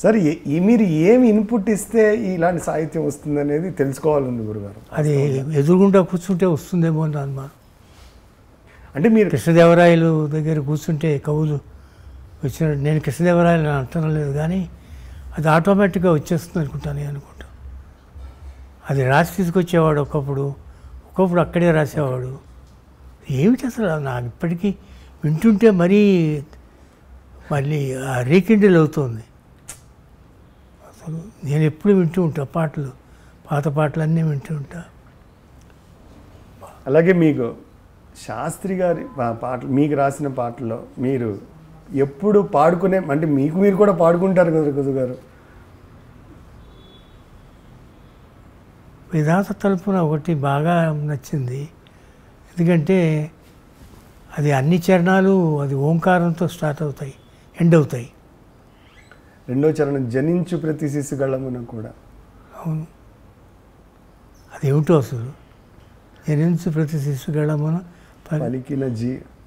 సరే మీరు ఏమి ఇన్పుట్ ఇస్తే ఇలాంటి సాహిత్యం వస్తుంది అనేది తెలుసుకోవాలండి గురుగారు. అది ఎదురుగుండా కూర్చుంటే వస్తుందేమో అని అనుమానం. అంటే మీరు కృష్ణదేవరాయలు దగ్గర కూర్చుంటే కవులు వచ్చిన, నేను కృష్ణదేవరాయలు అంటడం లేదు కానీ అది ఆటోమేటిక్గా వచ్చేస్తుంది అనుకుంటాను. అనుకుంటా అది రాసి తీసుకొచ్చేవాడు ఒకప్పుడు అక్కడే రాసేవాడు. ఏమిటి అసలు నాకు ఇప్పటికీ వింటుంటే మళ్ళీ రీకిండిల్ అవుతుంది. అసలు నేను ఎప్పుడు వింటూ ఉంటా పాటలు, పాత పాటలన్నీ వింటూ ఉంటా. అలాగే మీకు శాస్త్రి గారి పాటలు, మీకు రాసిన పాటల్లో మీరు ఎప్పుడు పాడుకునే, అంటే మీరు కూడా పాడుకుంటారు కదా గురుగారు? విధాత తలుపున ఒకటి బాగా నచ్చింది. ఎందుకంటే అది అన్ని చరణాలు అది ఓంకారంతో స్టార్ట్ అవుతాయి, ఎండ్ అవుతాయి. రెండో చరణం జనించు ప్రతి శిశుగళమున కూడా. అవును, అదేమిటో అసలు జనించు ప్రతి శిశుగళమున పలికిన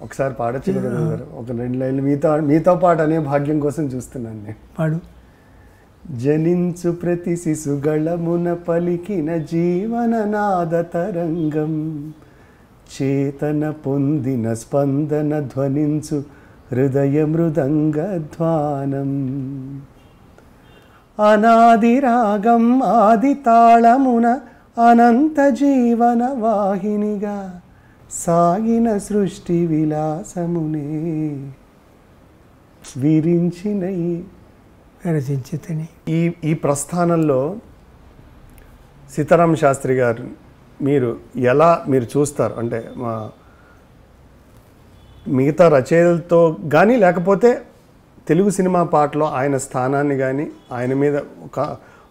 ఒకసారి పాడచ్చు కదా గురుగారు? ఒక 2 లైన్లు మీతో పాటు అనే భాగ్యం కోసం చూస్తున్నాను నేను. పాడు. జనించు ప్రతి శిశుగళమున పలికిన జీవననాద తరంగం, చేతన పొందిన స్పందన ధ్వనించు హృదయ మృదంగధ్వానం, అనాది రాగం ఆది తాళమున అనంత జీవన వాహినిగా సాగిన సృష్టి విలాసమునే విరించినై రచించితని. ఈ ప్రస్థానంలో సీతారామ శాస్త్రి గారు మీరు చూస్తారు? అంటే మిగతా రచయితలతో కానీ లేకపోతే తెలుగు సినిమా పాటలో ఆయన స్థానాన్ని కానీ, ఆయన మీద ఒక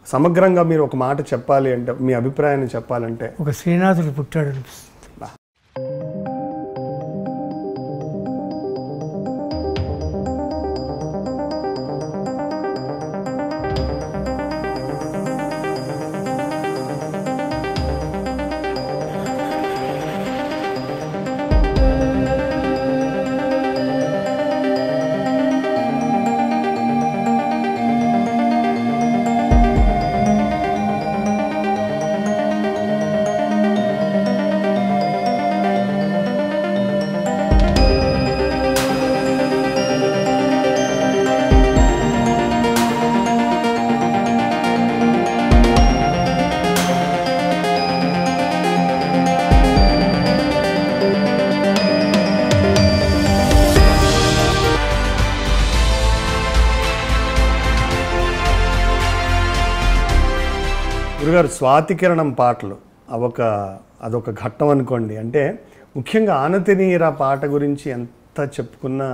సమగ్రంగా మీరు ఒక మాట చెప్పాలి అంటే, మీ అభిప్రాయాన్ని చెప్పాలంటే? ఒక శ్రీనాథుడు పుట్టాడు అనిపిస్తుంది. గురుగారు, స్వాతికిరణం పాటలు అదొక ఘట్టం అనుకోండి. అంటే ముఖ్యంగా ఆనతినీర పాట గురించి ఎంత చెప్పుకున్నా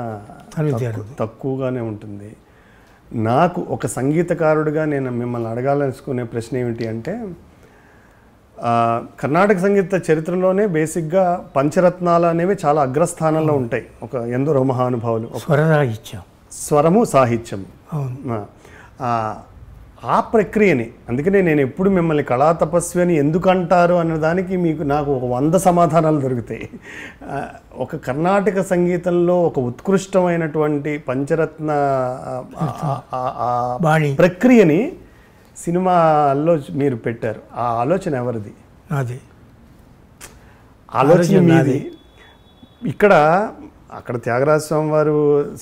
తక్కువగానే ఉంటుంది. నాకు ఒక సంగీతకారుడిగా నేను మిమ్మల్ని అడగాలనుకునే ప్రశ్న ఏమిటి అంటే, కర్ణాటక సంగీత చరిత్రలోనే బేసిక్గా పంచరత్నాలు అనేవి చాలా అగ్రస్థానంలో ఉంటాయి. ఒక ఎందరో మహానుభావులు, స్వరము సాహిత్యం. ఆ ప్రక్రియని, అందుకనే నేను ఎప్పుడు మిమ్మల్ని కళా తపస్వి అని ఎందుకు అంటారు అన్నదానికి నాకు ఒక 100 సమాధానాలు దొరుకుతాయి. ఒక కర్ణాటక సంగీతంలో ఒక ఉత్కృష్టమైనటువంటి పంచరత్న ప్రక్రియని సినిమాల్లో మీరు పెట్టారు. ఆ ఆలోచన ఎవరిది? నాది. ఆలోచన మీది. అక్కడ త్యాగరాజ స్వామి వారు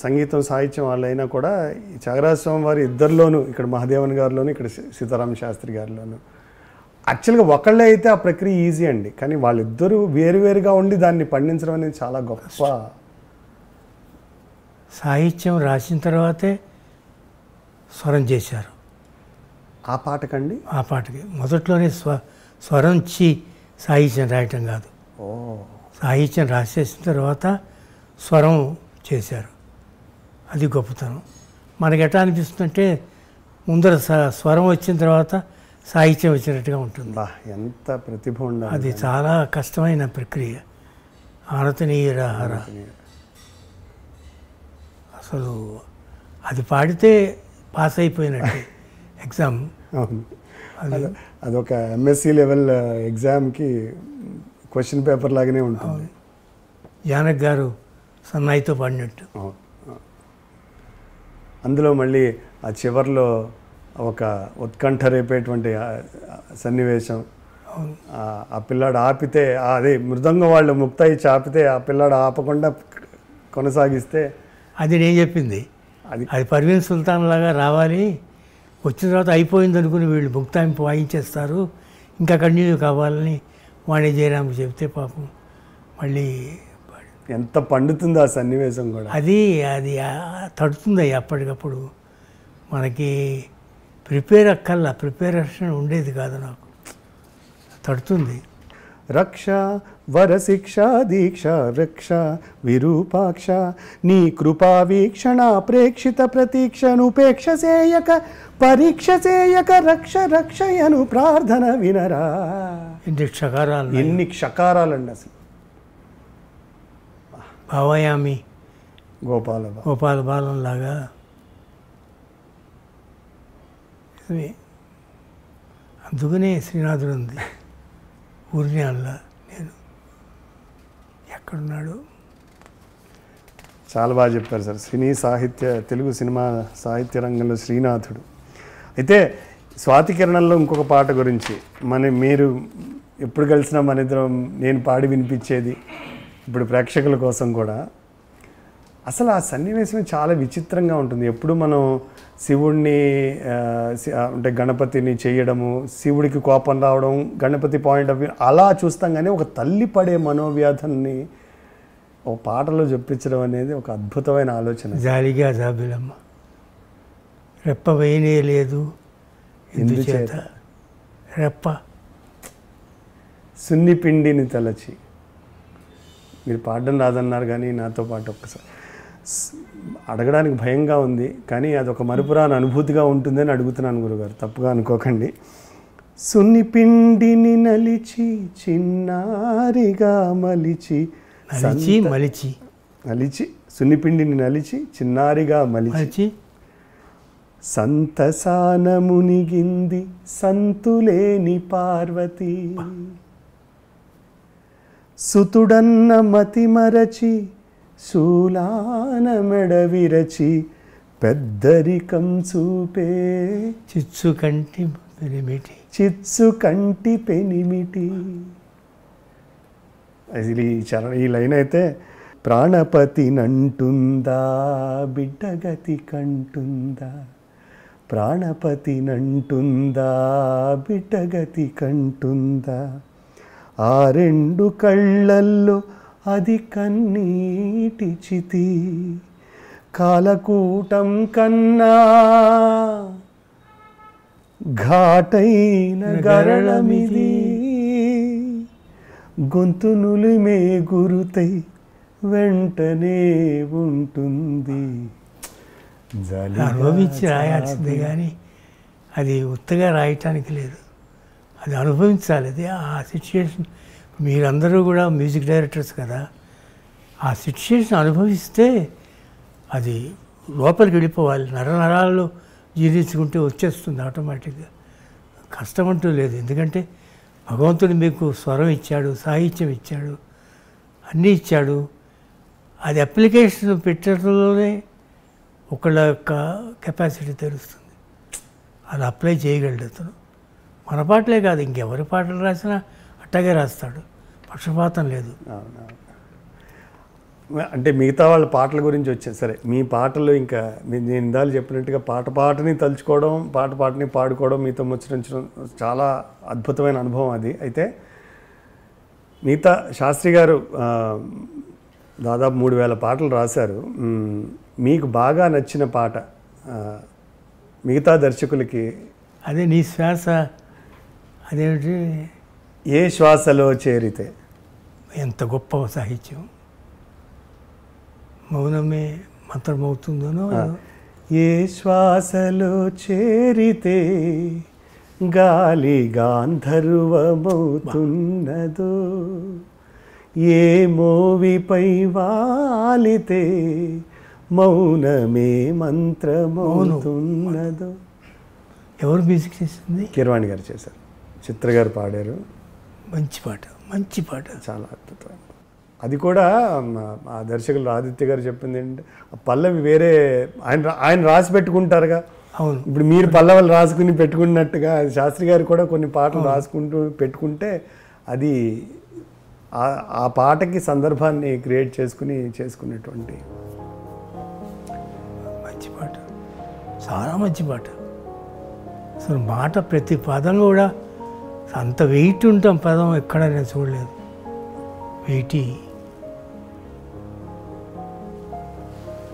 సంగీతం సాహిత్యం వాళ్ళైనా కూడా, ఈ త్యాగరాజ స్వామి వారు ఇద్దరిలోనూ, ఇక్కడ మహాదేవన్ గారిలోను, ఇక్కడ సీతారామ శాస్త్రి గారిలోను, యాక్చువల్గా ఒకళ్ళే అయితే ఆ ప్రక్రియ ఈజీ అండి. కానీ వాళ్ళిద్దరూ వేరువేరుగా ఉండి దాన్ని పండించడం అనేది చాలా గొప్ప. సాహిత్యం రాసిన తర్వాతే స్వరం చేశారు ఆ పాటకండి. ఆ పాటకి మొదట్లోనే స్వరం సాహిత్యం రాయటం కాదు, సాహిత్యం రాసేసిన తర్వాత స్వరం చేశారు. అది గొప్పతనం. మనకి ఎట్లా అనిపిస్తుందంటే ముందర స్వరం వచ్చిన తర్వాత సాహిత్యం వచ్చినట్టుగా ఉంటుంది. ఎంత ప్రతిభ ఉండాలి. అది చాలా కష్టమైన ప్రక్రియ. ఆనతనీయరహర అసలు అది పాడితే పాస్ అయిపోయినట్టు ఎగ్జామ్. అదొక ఎంఎస్సి లెవెల్ ఎగ్జామ్కి క్వశ్చన్ పేపర్ లాగానే ఉంటుంది. జానక్ గారు సన్నాయితో పాడినట్టు. అందులో మళ్ళీ ఆ చివర్లో ఒక ఉత్కంఠ రేపేటువంటి సన్నివేశం, ఆ పిల్లాడు ఆపితే అదే మృదంగం వాళ్ళు ముక్తాయి ఆపితే ఆ పిల్లాడు ఆపకుండా కొనసాగిస్తే అది నేను చెప్పింది. అది పర్వీన్ సుల్తాన్ లాగా రావాలి, వచ్చిన తర్వాత అయిపోయింది అనుకుని వీళ్ళు ముక్తాయింపు వాయించేస్తారు, ఇంకా కంటిన్యూ కావాలని వాణి జయరామ్ చెప్తే పాపం మళ్ళీ ఎంత పండుతుంది ఆ సన్నివేశం కూడా. అది తడుతుంది అప్పటికప్పుడు. మనకి ప్రిపరేషన్ ఉండేది కాదు, నాకు తడుతుంది. రక్ష వరశిక్ష దీక్ష రక్ష విరూపాక్ష నీ కృపా వీక్షణ ప్రేక్షిత ప్రతీక్షనుపేక్ష సేయక పరీక్ష చేయక రక్ష రక్షయను ప్రార్థన వినరా. ఎన్ని క్షకారాలండి అసలు. భావయామి గోపాల బాలం లాగా. అందుకనే శ్రీనాథుడు ఉంది ఊరిని అల్లా. నేను ఎక్కడున్నాడు. చాలా బాగా చెప్పారు సార్. తెలుగు సినిమా సాహిత్య రంగంలో శ్రీనాథుడు. అయితే స్వాతి కిరణంలో ఇంకొక పాట గురించి మీరు ఎప్పుడు కలిసినా మన ఇద్దరం నేను పాడి వినిపించేది ఇప్పుడు ప్రేక్షకుల కోసం కూడా. అసలు ఆ సన్నివేశం చాలా విచిత్రంగా ఉంటుంది. ఎప్పుడు మనం శివుడిని అంటే గణపతిని చేయడము, శివుడికి కోపం రావడం, గణపతి పాయింట్ ఆఫ్ వ్యూ అలా చూస్తాం, కానీ ఒక తల్లి పడే మనోవ్యాధుల్ని ఒక పాటలో చెప్పించడం అనేది ఒక అద్భుతమైన ఆలోచన. జాలిగా జాబిలమ్మ రెప్ప వేయనే లేదు ఎందుచేత రెప్ప సున్నిపిండిని తలచి. మీరు పాడడం రాదన్నారు కానీ నాతో పాటు ఒక్కసారి అడగడానికి భయంగా ఉంది, కానీ అదొక మరుపురాని అనుభూతిగా ఉంటుందని అడుగుతున్నాను గురుగారు, తప్పుగా అనుకోకండి. సున్నిపిండిని నలిచి చిన్నారిగా మలిచి సున్నిపిండిని నలిచి చిన్నారిగా మలిచి సంతసాన మునిగింది సంతులేని పార్వతి. సుతుడన్న మతి మరచి శూలాన మెడవిరచి పెద్దరికం చూపే చిత్సు కంటి పెనిమిటి. ఈ లైన్ అయితే ప్రాణపతి నంటుందా బిడ్డగతి కంటుందా, ప్రాణపతి నంటుందా బిడ్డగతి కంటుందా, ఆ రెండు కళ్ళల్లో అది కన్నీటి చితి, కాలకూటం కన్నా ఘాటైన గరళమిది, గొంతు నులిమే గురుతై వెంటనే ఉంటుంది. అనుభవించి రాయాల్సిందే కానీ అది ఉత్తగా రాయటానికి లేదు, అది అనుభవించాలి. అది ఆ సిచ్యుయేషన్. మీరందరూ కూడా మ్యూజిక్ డైరెక్టర్స్ కదా, ఆ సిచ్యుయేషన్ అనుభవిస్తే అది లోపలికి వెళ్ళిపోవాలి, నరాల్లో జీర్ణించుకుంటే వచ్చేస్తుంది ఆటోమేటిక్గా. కష్టం అంటూ లేదు, ఎందుకంటే భగవంతుడు మీకు స్వరం ఇచ్చాడు, సాహిత్యం ఇచ్చాడు, అన్నీ ఇచ్చాడు. అది అప్లికేషన్ పెట్టడంలోనే ఒకళ్ళ యొక్క కెపాసిటీ తెలుస్తుంది. అది అప్లై చేయగలడు అతను. మన పాటలే కాదు, ఇంకెవరి పాటలు రాసినా అట్టాగే రాస్తాడు, పక్షపాతం లేదు. అంటే మిగతా వాళ్ళ పాటల గురించి వచ్చాను సరే, మీ పాటలు ఇంకా నేను ఇందాలు చెప్పినట్టుగా పాటని తలుచుకోవడం, పాటని పాడుకోవడం, మీతో ముచ్చరించడం చాలా అద్భుతమైన అనుభవం అది. అయితే మిగతా శాస్త్రి గారు దాదాపు 3000 పాటలు రాశారు. మీకు బాగా నచ్చిన పాట మిగతా దర్శకులకి? అదే నీ శ్వాస, అదేమిటి, ఏ శ్వాసలో చేరితే. ఎంత గొప్ప సాహిత్యం. మౌనమే మంత్రమవుతుందనో. ఏ శ్వాసలో చేరితే గాలి గాంధర్వమవుతున్నదో, ఏ మోవిపై వాలితే మౌనమే మంత్రమవుతున్నదో. ఎవరు మ్యూజిక్ చేసింది? కీరవాణి గారు చేశారు, చిత్ర గారు పాడారు. మంచి పాట, మంచి పాట, చాలా అద్భుతమైన. అది కూడా ఆ దర్శకులు ఆదిత్య గారు చెప్పింది ఏంటంటే, పల్లవి వేరే ఆయన రాసి పెట్టుకుంటారుగా, అవును. ఇప్పుడు మీరు పల్లవులు రాసుకుని పెట్టుకున్నట్టుగా శాస్త్రి గారు కూడా కొన్ని పాటలు రాసుకుంటూ పెట్టుకుంటే అది ఆ పాటకి సందర్భాన్ని క్రియేట్ చేసుకునేటువంటి మంచి పాట, చాలా మంచి పాట. అసలు మాట ప్రతి పదం కూడా అంత వెయిట్ ఉంటాం పదం ఎక్కడ నేను చూడలేదు. వెయిటీ